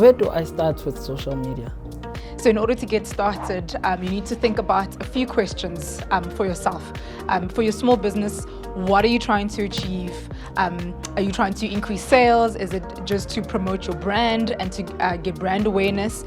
Where do I start with social media? So in order to get started, you need to think about a few questions for yourself. For your small business, what are you trying to achieve? Are you trying to increase sales? Is it just to promote your brand and to get brand awareness?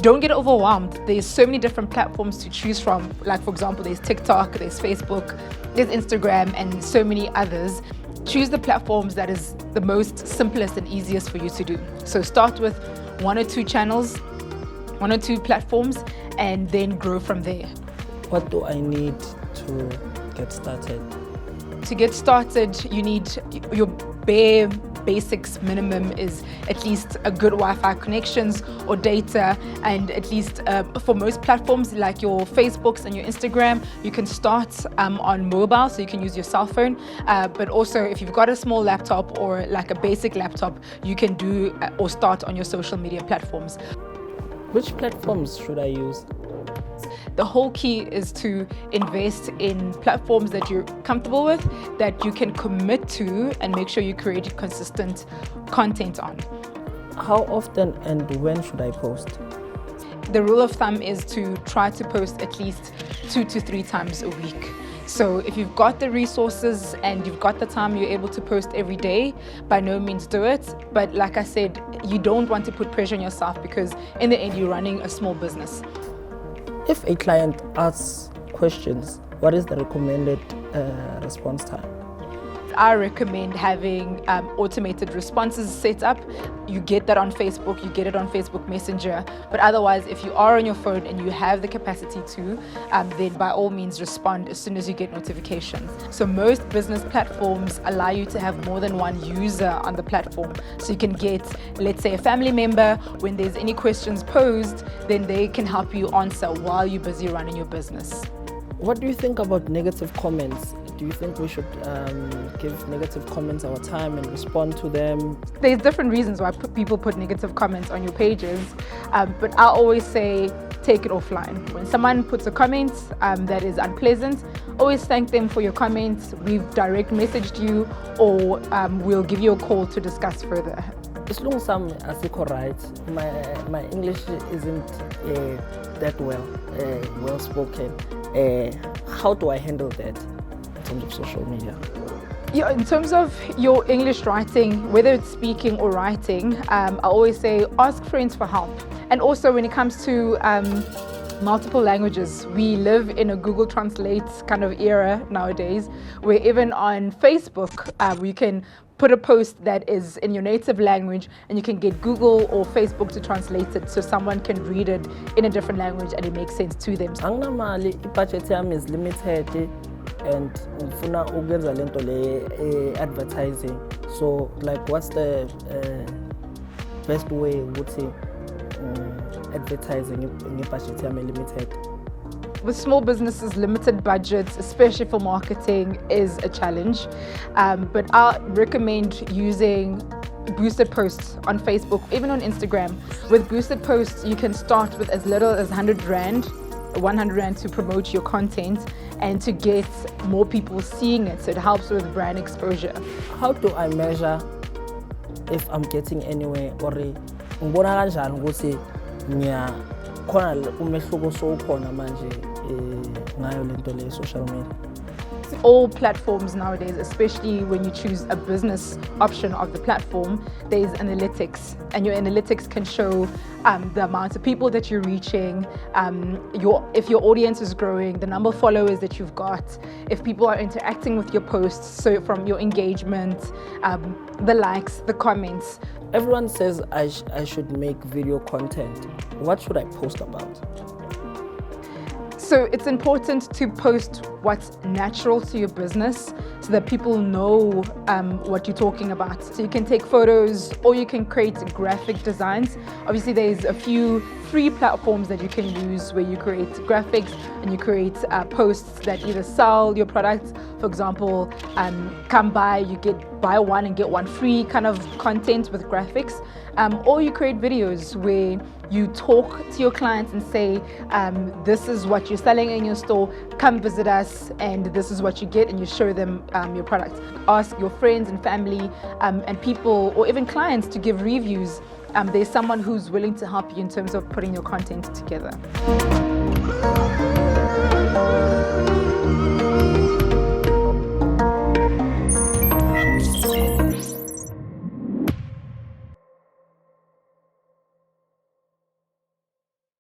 Don't get overwhelmed. There's so many different platforms to choose from. Like, for example, there's TikTok, there's Facebook, there's Instagram, and so many others. Choose the platforms that is the most simplest and easiest for you to do. So start with 1 or 2 channels, 1 or 2 platforms, and then grow from there. What do I need to get started? To get started, you need your bare basics minimum is at least a good Wi-Fi connections or data, and at least for most platforms like your Facebooks and your Instagram, you can start on mobile, so you can use your cell phone, but also if you've got a small laptop or like a basic laptop, you can do or start on your social media platforms. Which platforms should I use? The whole key is to invest in platforms that you're comfortable with, that you can commit to, and make sure you create consistent content on. How often and when should I post? The rule of thumb is to try to post at least 2 to 3 times a week. So if you've got the resources and you've got the time, you're able to post every day, by no means do it. But like I said, you don't want to put pressure on yourself, because in the end, you're running a small business. If a client asks questions, what is the recommended response time? I recommend having automated responses set up. You get that on Facebook, you get it on Facebook Messenger. But otherwise, if you are on your phone and you have the capacity to, then by all means respond as soon as you get notifications. So most business platforms allow you to have more than one user on the platform. So you can get, let's say, a family member. When there's any questions posed, then they can help you answer while you're busy running your business. What do you think about negative comments? Do you think we should give negative comments our time and respond to them? There's different reasons why people put negative comments on your pages, but I always say take it offline. When someone puts a comment that is unpleasant, always thank them for your comments. We've direct messaged you, or we'll give you a call to discuss further. Isilungu sami asikho right. My English isn't that well spoken. How do I handle that in terms of social media? Yeah, in terms of your English writing, whether it's speaking or writing, I always say ask friends for help. And also when it comes to multiple languages, we live in a Google Translate kind of era nowadays, where even on Facebook, we can put a post that is in your native language, and you can get Google or Facebook to translate it so someone can read it in a different language and it makes sense to them. Anginamali, i-budget yami is limited and ngifuna ukwenza lento le advertising. So like what's the best way ukuthi advertising nge-budget yami limited? With small businesses, limited budgets, especially for marketing, is a challenge. But I recommend using boosted posts on Facebook, even on Instagram. With boosted posts, you can start with as little as 100 Rand to promote your content and to get more people seeing it. So it helps with brand exposure. How do I measure if I'm getting anywhere, or ngibona kanjani ukuthi khona umehluko sowukhona manje ngayo lento le social media? All platforms nowadays, especially when you choose a business option of the platform, there's analytics, and your analytics can show the amount of people that you're reaching, if your audience is growing, the number of followers that you've got, if people are interacting with your posts, so from your engagement, the likes, the comments. Everyone says I should make video content. What should I post about? So it's important to post what's natural to your business so that people know what you're talking about. So you can take photos, or you can create graphic designs. Obviously, there's a few free platforms that you can use where you create graphics and you create posts that either sell your products. For example, come by, you buy one and get one free kind of content with graphics. Or you create videos where you talk to your clients and say, this is what you're selling in your store, come visit us, and this is what you get, and you show them your product. Ask your friends and family and people, or even clients, to give reviews there's someone who's willing to help you in terms of putting your content together.